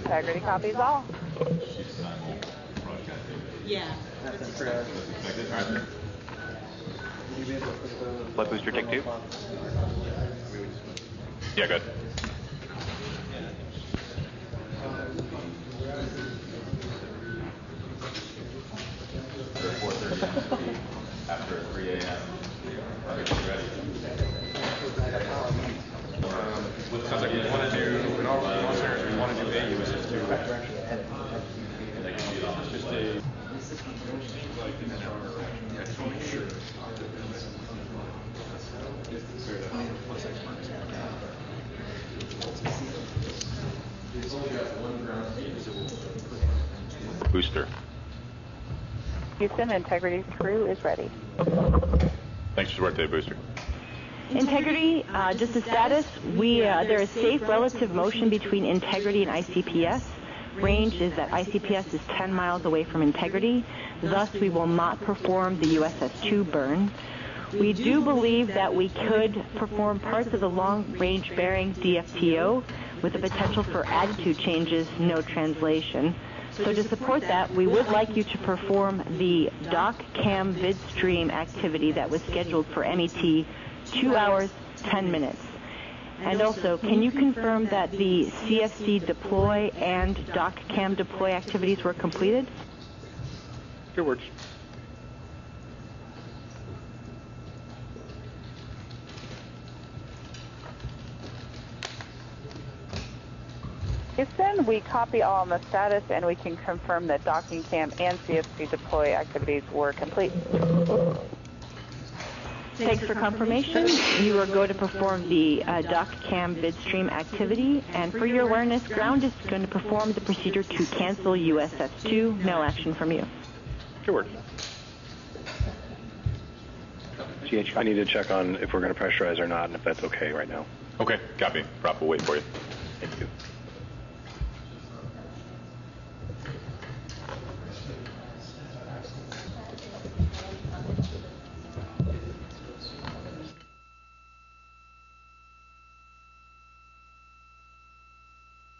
Integrity copies all. Yeah. Flight booster, take 2. Yeah, good. After 3 a.m. Sounds like we want to do, in all scenarios, we want to do AUSS 2. Just a, Booster. Houston, Integrity's crew is ready. Thanks for work today, Booster. Integrity, just the status, there is safe relative motion between Integrity and ICPS. Range is that ICPS is 10 miles away from Integrity. Thus, we will not perform the USS-2 burn. We do believe that we could perform parts of the long-range bearing DFTO with the potential for attitude changes, no translation. So to support that, we would like you to perform the dock-cam vidstream activity that was scheduled for MET 2 hours, 10 minutes. And also, can you confirm that the CFC deploy and dock-cam deploy activities were completed? good words. Houston, we copy all on the status, and we can confirm that docking cam and CFC deploy activities were complete. Thanks for confirmation. You are going to perform the dock cam vidstream activity, and for your awareness, ground is going to perform the procedure to cancel USS-2. No action from you. Good words. GH, I need to check on if we're going to pressurize or not, and if that's okay right now. Okay, copy. Prop will wait for you. Thank you.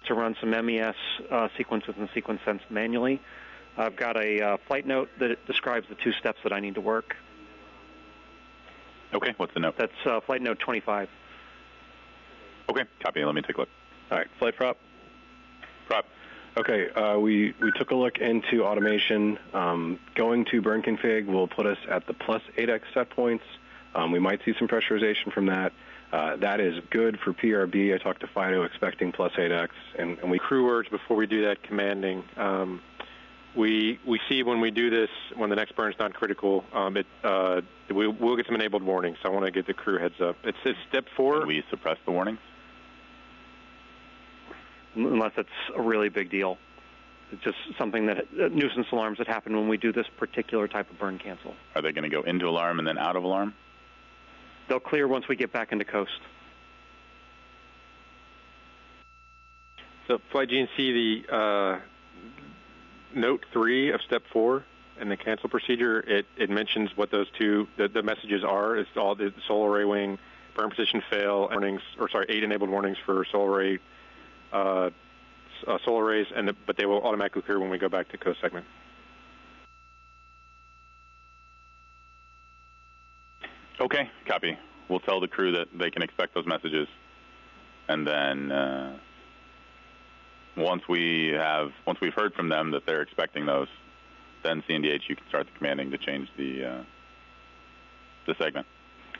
To run some MES sequences and sequence sense manually. I've got a flight note that describes the 2 steps that I need to work. Okay, what's the note? That's flight note 25. Okay, copy. Let me take a look. All right, flight prop. Prop. Okay, we took a look into automation. Going to burn config will put us at the plus 8x set points. We might see some pressurization from that. That is good for PRB. I talked to Fido expecting plus 8x. And we Crew words before we do that commanding. We see when we do this, when the next burn is not critical, we'll get some enabled warnings. So I want to give the crew heads up. It's step 4. Can we suppress the warnings? Unless it's a really big deal. It's just something that nuisance alarms that happen when we do this particular type of burn cancel. Are they going to go into alarm and then out of alarm? They'll clear once we get back into coast. So Flight GNC, the note 3 of step 4 in the cancel procedure, it mentions what those two, the messages are. It's all the solar array wing, burn position fail, warnings, 8 enabled warnings for solar array, solar arrays, but they will automatically clear when we go back to coast segment. Okay, copy. We'll tell the crew that they can expect those messages, and then once we've heard from them that they're expecting those, then CNDH, you can start the commanding to change the segment.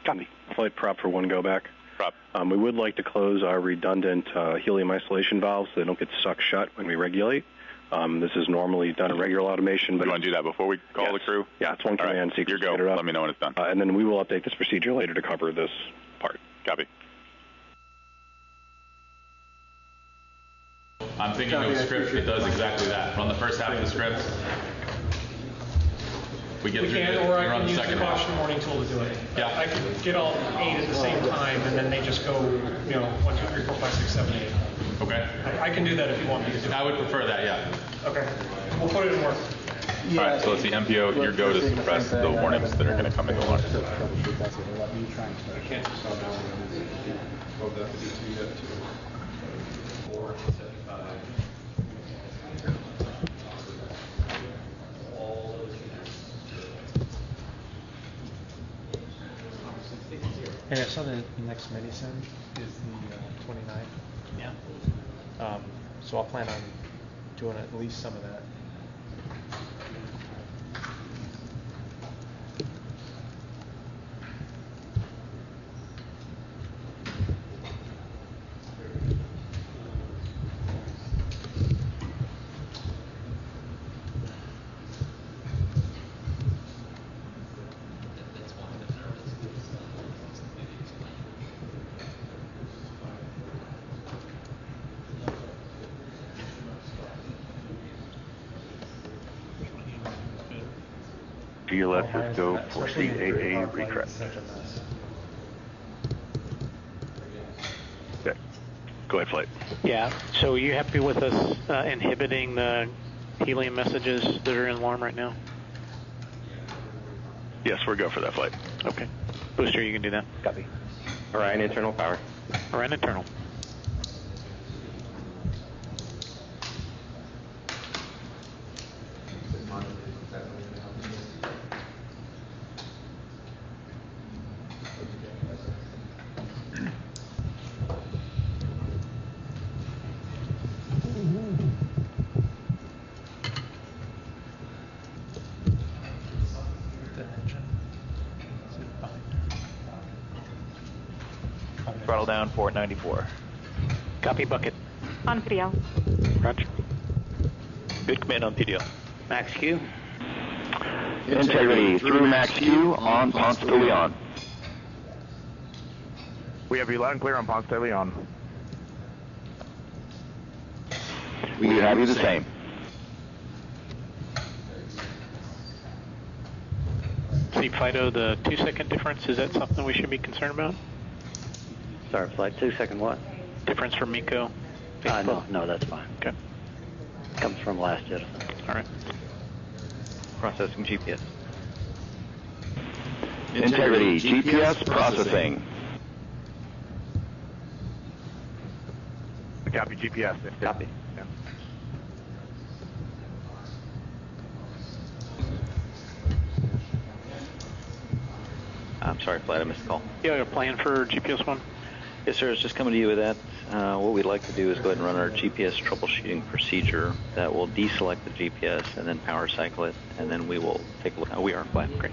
Copy. Flight prop for 1 go back. Prop. We would like to close our redundant helium isolation valves so they don't get sucked shut when we regulate. This is normally done in regular automation. But you want to do that before we call the crew? Yeah, it's one command right. sequence. Your go. Let me know when it's done. And then we will update this procedure later to cover this part. Copy. I'm thinking of a script that does exactly that. Run the first half of the script. We can, or I can use the caution warning tool to do it. Yeah. I can get all 8 at the same time, and then they just go, 1, 2, 3, 4, 5, 6, 7, 8. Okay. I can do that if you want me to do it. I would prefer that, yeah. Okay. We'll put it in work. Yeah, all right, so let's see, MPO, your go to suppress the warnings that are going to come into alarm. I can't just stop now. Oh, that would be 2, 4, 75. And I saw the next medicine is the 29th. Yeah. So I'll plan on doing at least some of that. GLS's go for CAA retread. Okay. Go ahead, flight. Yeah, so are you happy with us inhibiting the helium messages that are in alarm right now? Yes, we're go for that flight. Okay. Booster, you can do that. Copy. Orion internal power. Orion internal. Throttle down, 494. Copy, bucket. On PDL. Roger. Good command on PDL. Max Q. Integrity through Max Q on Ponce de Leon. We have you loud and clear on Ponce de Leon. We have you the same. See, Fido, the 2-second difference, is that something we should be concerned about? Sorry, flight 2-second what? Difference from MECO? No, that's fine. Okay. Comes from last jet. All right. Processing GPS. Integrity GPS processing. Copy GPS. Copy. Yeah. I'm sorry, flight, I missed the call. Yeah, a plan for GPS 1? Yes, sir, I was just coming to you with that. What we'd like to do is go ahead and run our GPS troubleshooting procedure that will deselect the GPS and then power cycle it, and then we will take a look. We are flying. Great.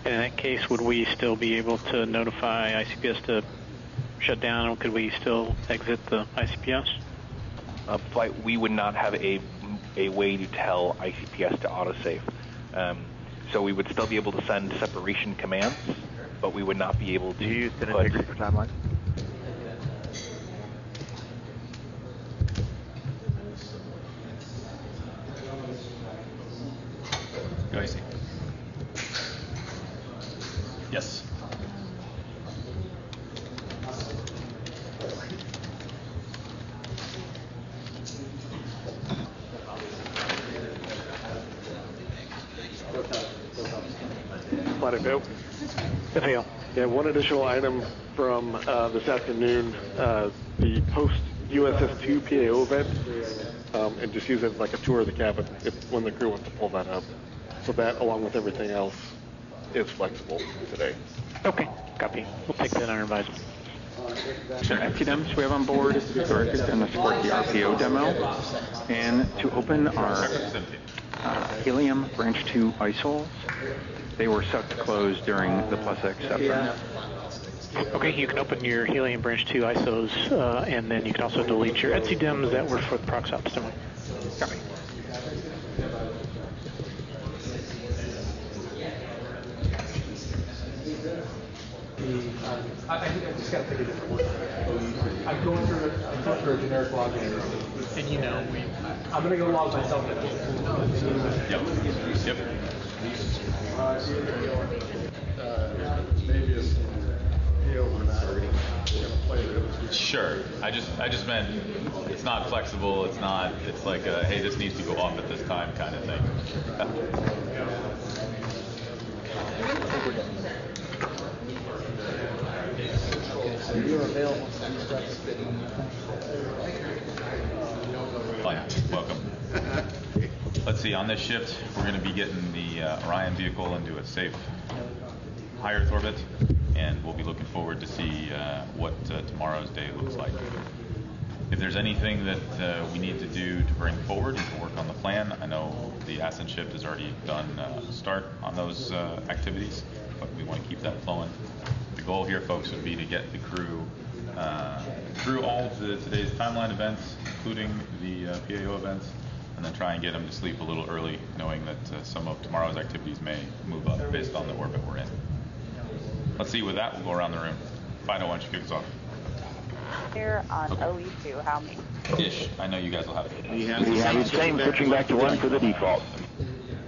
And in that case, would we still be able to notify ICPS to shut down, or could we still exit the ICPS? Flight, we would not have a way to tell ICPS to autosave. So we would still be able to send separation commands, but we would not be able to. Do you use the integrity for timeline? Go easy. Yes. Bill. Yeah, one additional item from this afternoon, the post-USS-2 PAO event, and just use it as like a tour of the cabin when the crew wants to pull that up. So that, along with everything else, is flexible today. Okay, copy. We'll take that under advisement. So FTDEMs we have on board are going to support the RPO demo, and to open our helium branch 2 isols, they were set to close during the +X setup. Okay, you can open your helium branch 2 ISOs, and then you can also delete your FTDEMs that were for the prox ops demo. Copy. I think I just got to pick a different one. I'm going through a generic login, and you know, I'm going to go log myself in. Yep. Maybe it's Sure. I just meant it's not flexible. It's not. It's like a, hey, this needs to go off at this time kind of thing. You're available. Oh, yeah. Welcome. Let's see, on this shift, we're going to be getting the Orion vehicle into a safe high Earth orbit, and we'll be looking forward to see what tomorrow's day looks like. If there's anything that we need to do to bring forward and to work on the plan, I know the Ascent shift has already done a start on those activities, but we want to keep that flowing. The goal here, folks, would be to get the crew through all of today's timeline events, including the PAO events, and then try and get them to sleep a little early, knowing that some of tomorrow's activities may move up based on the orbit we're in. Let's see, with that, we'll go around the room. Fido, why don't you kick us off? Here on OE2, how many? Ish. I know you guys will have it. We have the same, switching back to 1 for the default.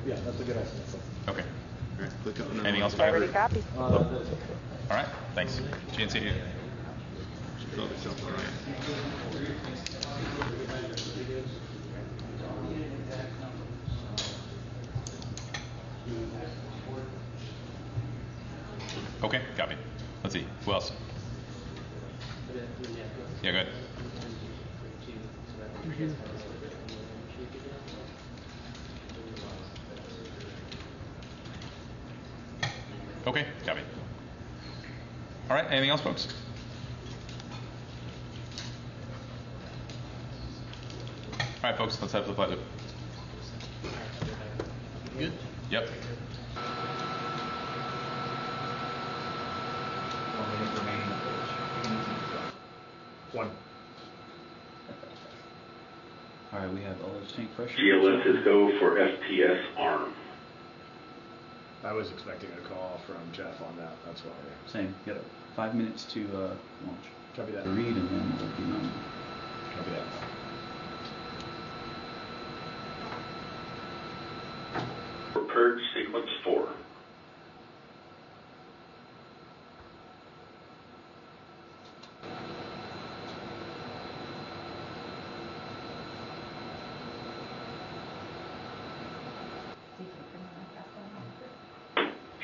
Yeah, that's a good estimate. Okay. Anything else, Fido? Already copied. All right. Thanks. GNC here. Okay, copy. Let's see. Who else? Yeah, go ahead. Okay, copy. All right, anything else, folks? All right, folks, let's head to the flight loop. Good? Yep. 1 minute remaining. 1. All right, we have all those tank pressure. GLS is go for STS arm. I was expecting a call from Jeff on that. That's why. Same. Got 5 minutes to launch. Copy that. Read and then we'll be on. Copy that. For purge sequence 4.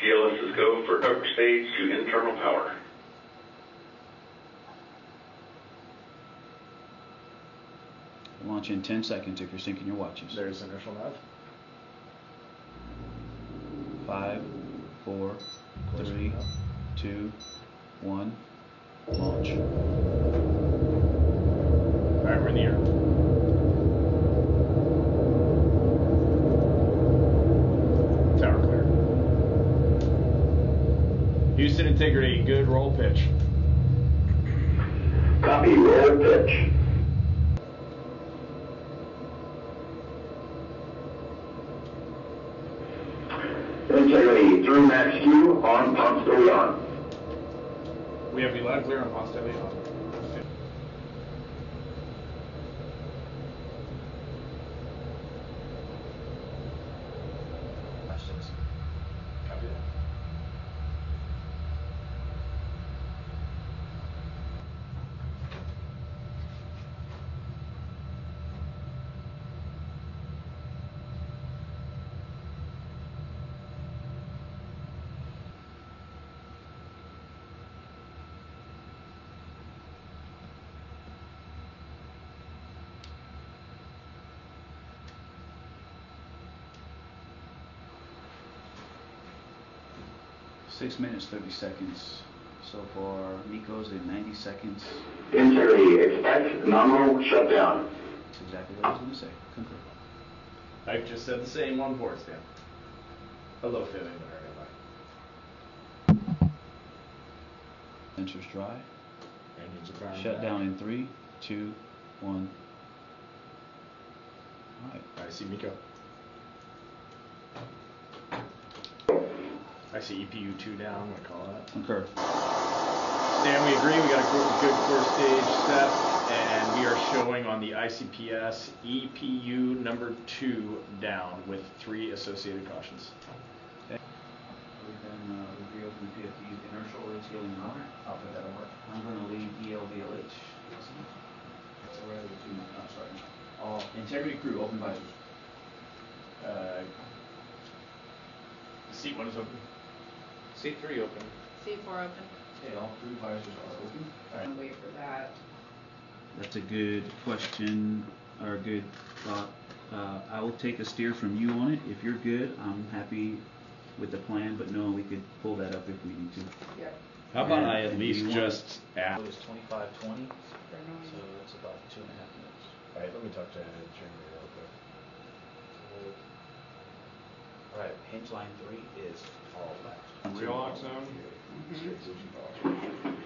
GLS is go for upper stage to internal power. Launch in 10 seconds if you're syncing your watches. There's inertial nav. 5, 4, 3, 2, 1. Launch. All right, we're in the air. Tower clear. Houston integrity, good roll pitch. Copy, roll pitch. Integrity through max Q on Ponce de Leon. We have you loud and clear on Ponce de Leon. Questions? Copy that. Six minutes, 30 seconds. So far, Nico's in 90 seconds. Integrity, expect nominal shutdown. That's exactly what I was going to say. Concur. I just said the same on board, Stan. Hello, Phil. Sensors dry. Engines are firing. Shut down in 3, 2, 1. All right. I see Miko. I see EPU 2 down, what I call that. Concur. Stan, we agree. We got a good core stage set, and we are showing on the ICPS EPU number 2 down with 3 associated cautions. Okay. Then we'll reopen the PFDs. The inertial is healing water. I'll put that on work. I'm going to leave ELVLH. Sorry. All integrity crew, open visors. Seat 1 is open. Seat 3 open. C4 open. Okay, all 3 visors are open. All right. Wait for that. That's a good question, or a good thought. I will take a steer from you on it. If you're good, I'm happy with the plan, but no, we could pull that up if we need to. Yep. How about I at least just It ask? was 25:20, so it's about 2.5 minutes. All right, let me talk to Jeremy real quick. All right, hinge line 3 is all left. Real oxone?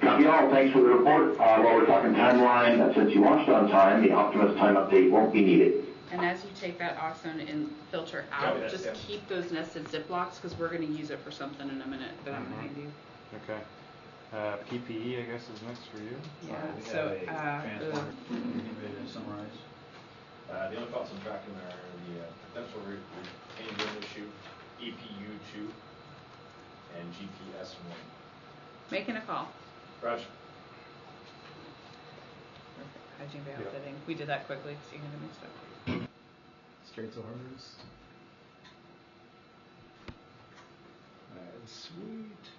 Copy all. Thanks for the report. While we're talking timeline, since you launched on time, the Optimus time update won't be needed. And as you take that oxone and filter out, just keep those nested Ziplocs because we're going to use it for something in a minute that I'm going to hand you. Okay. PPE, I guess, is next for you. Yeah, We so, have a transformer. Get ready to summarize. The only thoughts I'm tracking are the potential retaining wind issue, EPU2, and GPS1. Making a call. Roger. Hygiene bay outfitting. We did that quickly so you can get mixed up. Straight to orders. Sweet.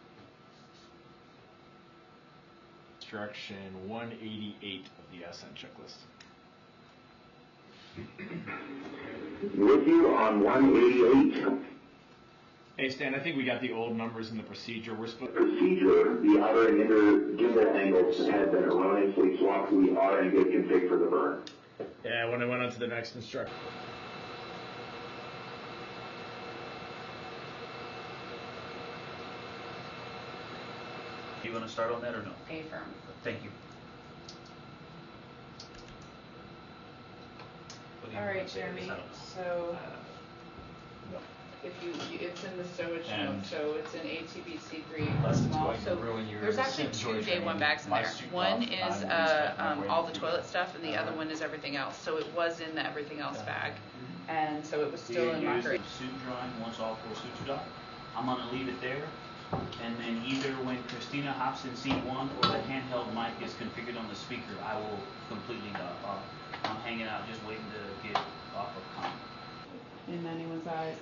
Instruction 188 of the Ascent checklist. With you on 188. Hey Stan, I think we got the old numbers in the procedure. We're supposed Procedure, the outer and inner gimbal angles have been erroneously swapped. We are in good config for the burn. Yeah, when I went on to the next instruction. You want to start on that or no? A-firm. Thank you. All right, Jeremy. So if it's in the stowage note, so it's in ATBC3 small. So there's actually 2 day one bags in there. One is all the toilet stuff, and the other one is everything else. So it was in the everything else bag, and so it was still in my crate. Suit drawing once all 4 suits are done. I'm gonna leave it there, and then either when Christina hops in seat 1 or the handheld mic is configured on the speaker, I will completely go. I'm hanging out, just waiting to get off of comm. In anyone's eyes.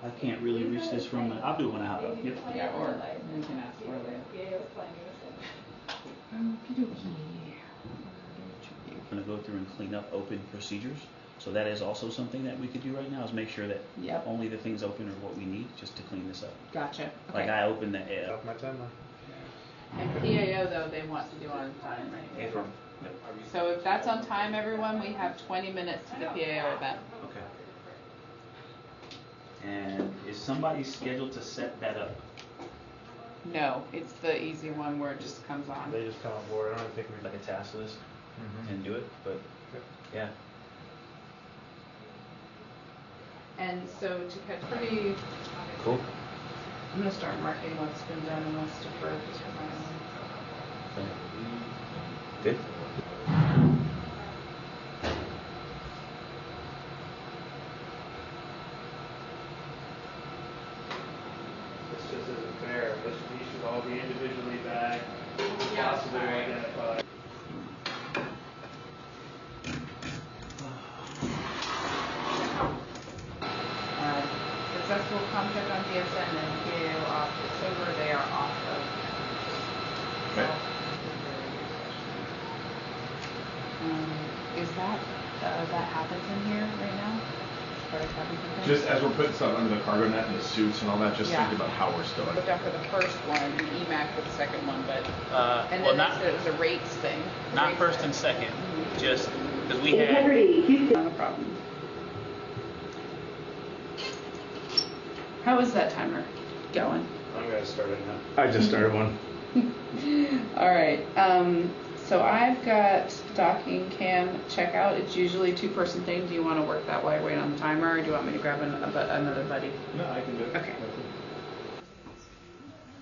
I can't really reach this from. I'll do it when I hop up. Yep. Yeah, or you can ask for it. Okie dokie. I'm gonna go through and clean up open procedures. So that is also something that we could do right now is make sure that only the things open are what we need just to clean this up. Gotcha. Okay. Like I opened the off my timeline. And PAO though they want to do on time, right? A-firm. Yep. So if that's on time, everyone, we have 20 minutes to the PAO event. Okay. And is somebody scheduled to set that up? No, it's the easy one where it just comes on. They just come on board. I don't think we Like a task list and do it, but yeah. And so to catch pretty cool. I'm gonna start marking what's been done and what's deferred just for my own. Good. This just isn't fair. These should all be individually bagged, possibly identified. Successful contact on DSN and PAO off. It's over. They are off of. Okay. Is that happens in here right now? Just as we're putting stuff under the cargo net and the suits and all that, just think about how we're storing. Looked out for the first one and EMAC for the second one, but and well, then they said it was a rates thing. Not first and second, just because we had. Not a problem. How is that timer going? I'm gonna start it now. I just started one. All right. So I've got docking cam checkout. It's usually 2-person thing. Do you want to work that while you're waiting on the timer, or do you want me to grab another buddy? No, I can do it. Okay.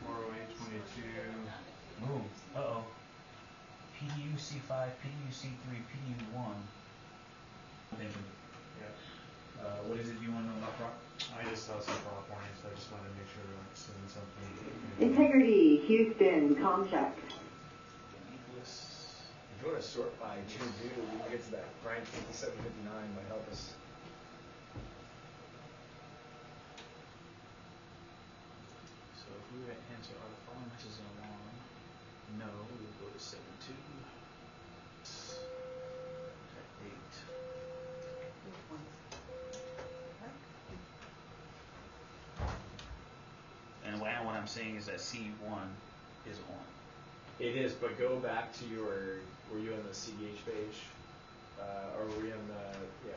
40822. Ooh. Uh-oh. PDU C5, PDU C3, PDU 1. Thinking. Yeah. What is it you want to know about prop? I just saw some prop warnings, so I just wanted to make sure we weren't seeing something. Integrity, Houston, comm check. If you want to sort by June due, we can get to that. Brian 5759 might help us. So if we were to answer are the following messages along, no, we would go to 7.2. Check 8. now what I'm saying is that C1 is on. It is, but go back to your, were you on the CDH page? Or were you on the, yeah.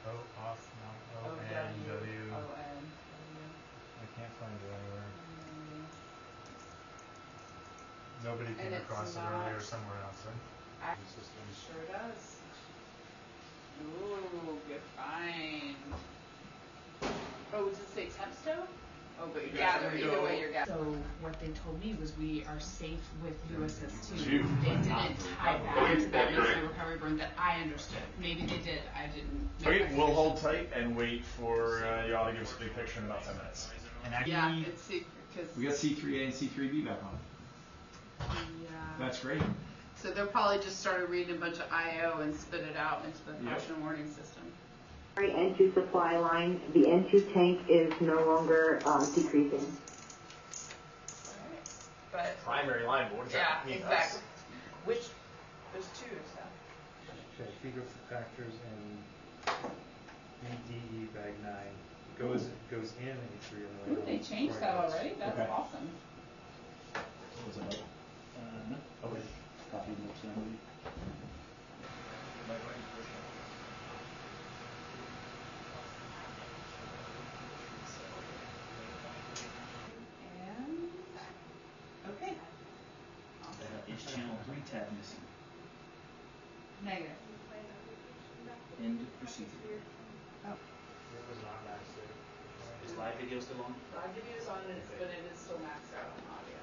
O off, not O, N, W. O, N, W. I can't find it anywhere. Nobody came across it earlier somewhere else, right? Sure does. Ooh, good find. Oh, does it say temp stove? Oh, but you're gathering. Either way, you're gathering. So what they told me was we are safe with USS 2. They didn't tie back to that missile recovery burn that I understood. Maybe they did. I didn't. Okay, we'll hold tight and wait for y'all to give us a big picture in about 10 minutes. And actually, yeah, it's because we got C3A and C3B back on. Yeah. That's great. So they'll probably just start reading a bunch of IO and spit it out into the caution warning system. N2 supply line, the N2 tank is no longer decreasing. But primary line, but what does that mean? Exactly. Which there's two, so. Okay, feeder factors in BDE bag 9 goes in A3 and Ooh, they changed that already? That's awesome. What was it? No. Okay. Copy notes on Okay. Is channel 3 tab missing? Negative. End of procedure. Oh. It was not maxed out. Is live video still on? Live video is on, but it is still maxed out on audio.